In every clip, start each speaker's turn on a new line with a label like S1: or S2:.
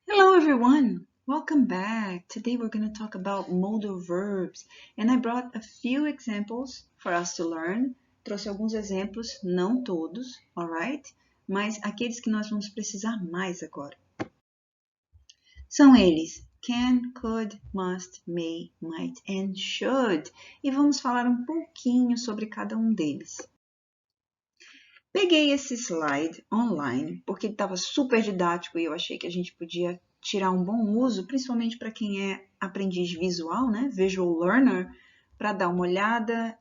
S1: Hello everyone, welcome back. Today we're going to talk about modal verbs and I brought a few examples for us to learn. Trouxe alguns exemplos, não todos, alright? Mas aqueles que nós vamos precisar mais agora. São eles can, could, must, may, might and should. E vamos falar um pouquinho sobre cada um deles. Peguei esse slide online porque ele estava super didático e eu achei que a gente podia tirar um bom uso, principalmente para quem é aprendiz visual, né? Visual learner, para dar uma olhada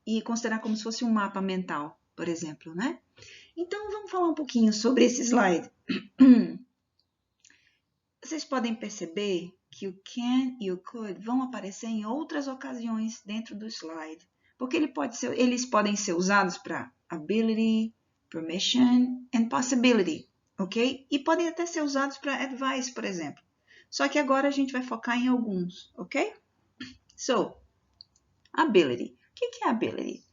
S1: e considerar como se fosse um mapa mental, por exemplo, né? Então vamos falar um pouquinho sobre esse slide. Vocês podem perceber que o can e o could vão aparecer em outras ocasiões dentro do slide, porque eles podem ser usados para ability, permission and possibility, ok? E podem até ser usados para advice, por exemplo. Só que agora a gente vai focar em alguns, ok? So, ability. O que é ability?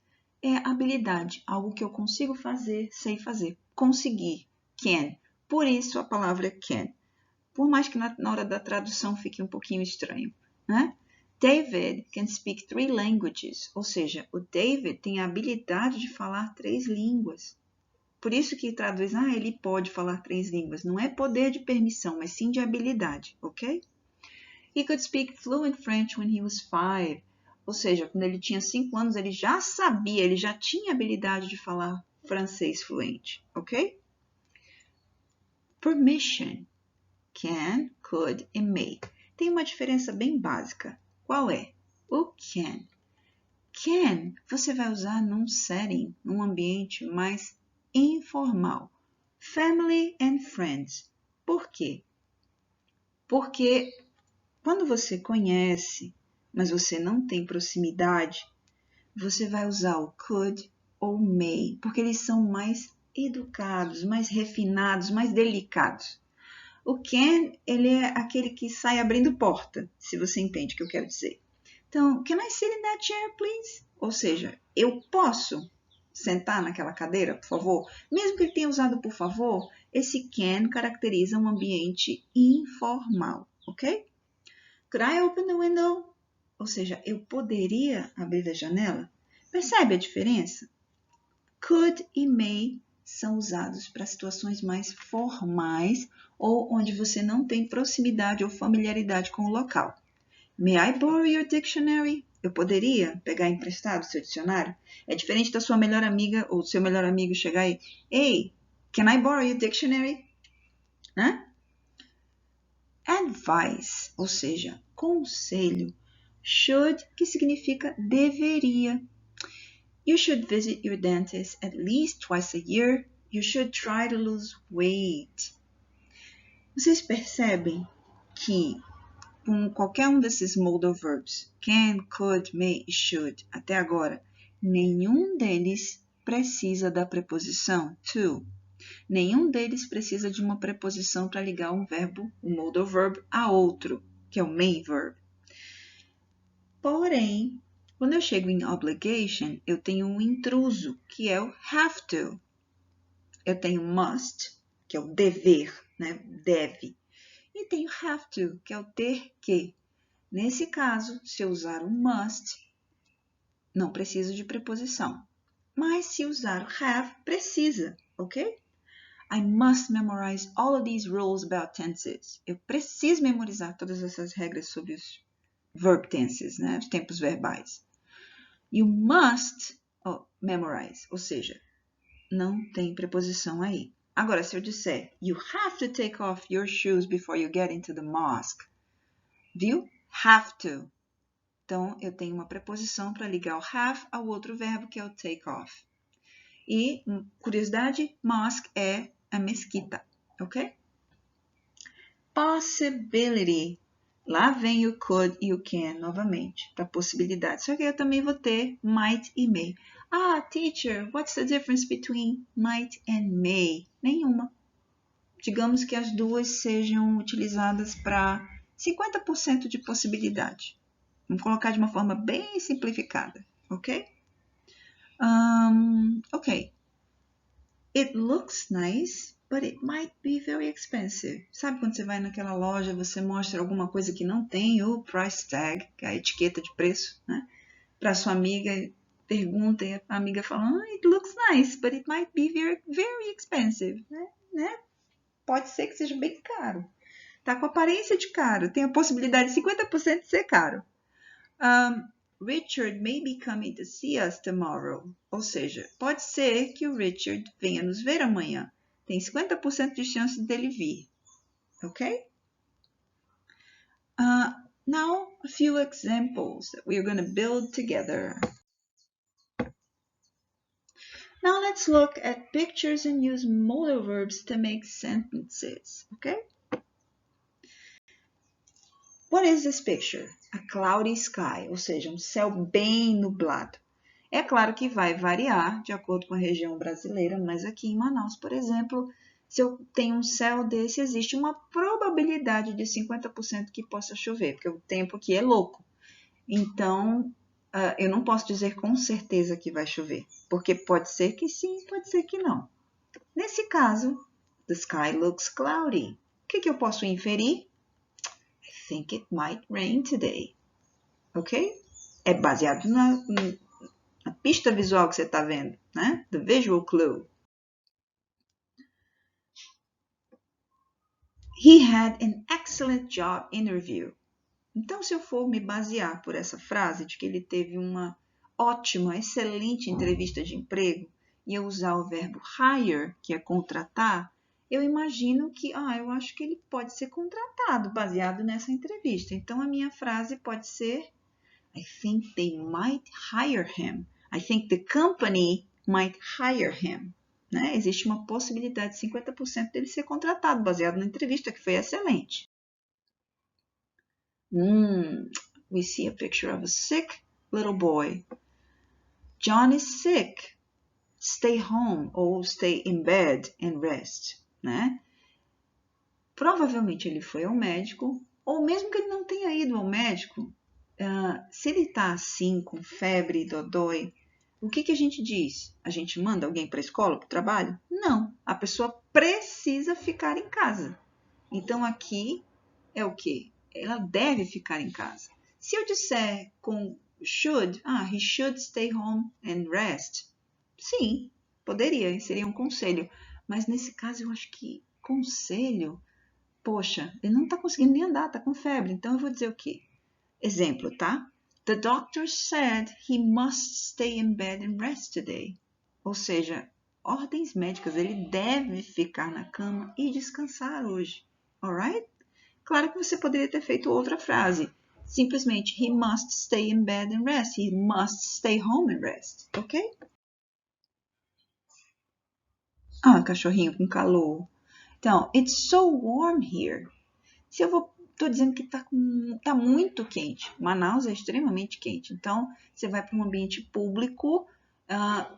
S1: É habilidade, algo que eu consigo fazer, sei fazer. Conseguir, can. Por isso a palavra can. Por mais que na hora da tradução fique um pouquinho estranho, né? David can speak 3 languages, ou seja, o David tem a habilidade de falar 3 línguas. Por isso que traduz, ele pode falar 3 línguas. Não é poder de permissão, mas sim de habilidade, ok? He could speak fluent French when he was 5, ou seja, quando ele tinha 5 anos, ele já sabia, ele já tinha habilidade de falar francês fluente, ok? Permission. Can, could e may. Tem uma diferença bem básica. Qual é? O can. Can você vai usar num setting, num ambiente mais informal. Family and friends. Por quê? Porque quando você conhece, mas você não tem proximidade, você vai usar o could ou may, porque eles são mais educados, mais refinados, mais delicados. O can, ele é aquele que sai abrindo porta, se você entende o que eu quero dizer. Então, can I sit in that chair, please? Ou seja, eu posso sentar naquela cadeira, por favor? Mesmo que ele tenha usado por favor, esse can caracteriza um ambiente informal, ok? Could I open the window? Ou seja, eu poderia abrir a janela? Percebe a diferença? Could e may são usados para situações mais formais ou onde você não tem proximidade ou familiaridade com o local. May I borrow your dictionary? Eu poderia pegar emprestado seu dicionário? É diferente da sua melhor amiga ou do seu melhor amigo chegar aí. Hey, can I borrow your dictionary? Né? Advice, ou seja, conselho. Should, que significa deveria. You should visit your dentist at least twice a year. You should try to lose weight. Vocês percebem que com qualquer um desses modal verbs, can, could, may e should, até agora, nenhum deles precisa da preposição to. Nenhum deles precisa de uma preposição para ligar um verbo, um modal verb, a outro, que é o main verb. Porém, quando eu chego em obligation, eu tenho um intruso, que é o have to. Eu tenho must, que é o dever, né? Deve. E tenho have to, que é o ter que. Nesse caso, se eu usar o must, não preciso de preposição. Mas se usar o have, precisa, ok? I must memorize all of these rules about tenses. Eu preciso memorizar todas essas regras sobre os verb tenses, né? Os tempos verbais. You must memorize, ou seja, não tem preposição aí. Agora, se eu disser, you have to take off your shoes before you get into the mosque. Viu? Have to. Então, eu tenho uma preposição para ligar o have ao outro verbo, que é o take off. E, curiosidade, mosque é a mesquita, ok? Possibility. Lá vem o could e o can novamente, para possibilidade. Só que eu também vou ter might e may. Teacher, what's the difference between might and may? Nenhuma. Digamos que as duas sejam utilizadas para 50% de possibilidade. Vamos colocar de uma forma bem simplificada, ok? Ok. It looks nice. but it might be very expensive. Sabe quando você vai naquela loja, você mostra alguma coisa que não tem, o price tag, que é a etiqueta de preço, né? Para sua amiga, pergunta e a amiga fala, it looks nice, but it might be very, very expensive, né? Pode ser que seja bem caro. Tá com aparência de caro, tem a possibilidade de 50% de ser caro. Richard may be coming to see us tomorrow. Ou seja, pode ser que o Richard venha nos ver amanhã. Tem 50% de chance dele vir. Ok? Now, a few examples that we are going to build together. Now let's look at pictures and use modal verbs to make sentences. Okay? What is this picture? A cloudy sky, ou seja, um céu bem nublado. É claro que vai variar de acordo com a região brasileira, mas aqui em Manaus, por exemplo, se eu tenho um céu desse, existe uma probabilidade de 50% que possa chover, porque o tempo aqui é louco. Então, eu não posso dizer com certeza que vai chover, porque pode ser que sim, pode ser que não. Nesse caso, the sky looks cloudy. O que eu posso inferir? I think it might rain today. Ok? É baseado na pista visual que você está vendo, né? The visual clue. He had an excellent job interview. Então, se eu for me basear por essa frase de que ele teve uma ótima, excelente entrevista de emprego e eu usar o verbo hire, que é contratar, eu imagino que, eu acho que ele pode ser contratado baseado nessa entrevista. Então, a minha frase pode ser I think they might hire him. I think the company might hire him. Né? Existe uma possibilidade de 50% dele ser contratado, baseado na entrevista, que foi excelente. We see a picture of a sick little boy. John is sick. Stay home ou stay in bed and rest. Né? Provavelmente ele foi ao médico, ou mesmo que ele não tenha ido ao médico, se ele está assim, com febre, dodói, o que a gente diz? A gente manda alguém para a escola, para o trabalho? Não, a pessoa precisa ficar em casa. Então, aqui é o quê? Ela deve ficar em casa. Se eu disser com should, he should stay home and rest. Sim, poderia, seria um conselho. Mas nesse caso, eu acho que conselho, poxa, ele não está conseguindo nem andar, está com febre. Então, eu vou dizer o quê? Exemplo, tá? The doctor said he must stay in bed and rest today. Ou seja, ordens médicas, ele deve ficar na cama e descansar hoje. Alright? Claro que você poderia ter feito outra frase. Simplesmente, he must stay in bed and rest. He must stay home and rest. Ok? Cachorrinho com calor. Então, it's so warm here. Se eu estou dizendo que tá muito quente. Manaus é extremamente quente. Então, você vai para um ambiente público,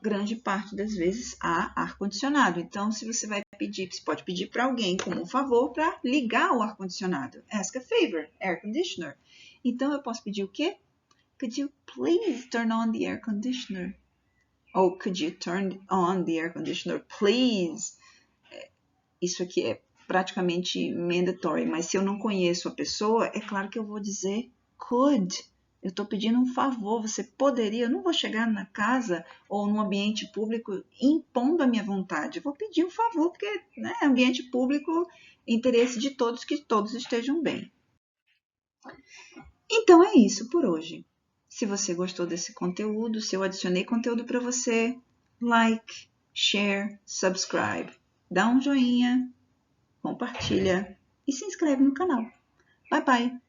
S1: grande parte das vezes há ar-condicionado. Então, se você vai pedir, você pode pedir para alguém como um favor para ligar o ar-condicionado. Ask a favor, air conditioner. Então, eu posso pedir o quê? Could you please turn on the air conditioner? Ou could you turn on the air conditioner, please? Isso aqui é praticamente mandatory, mas se eu não conheço a pessoa, é claro que eu vou dizer could. Eu estou pedindo um favor, você poderia, eu não vou chegar na casa ou num ambiente público impondo a minha vontade, eu vou pedir um favor, porque ambiente público, interesse de todos, que todos estejam bem. Então é isso por hoje. Se você gostou desse conteúdo, se eu adicionei conteúdo para você, like, share, subscribe. Dá um joinha, compartilha e se inscreve no canal. Bye, bye!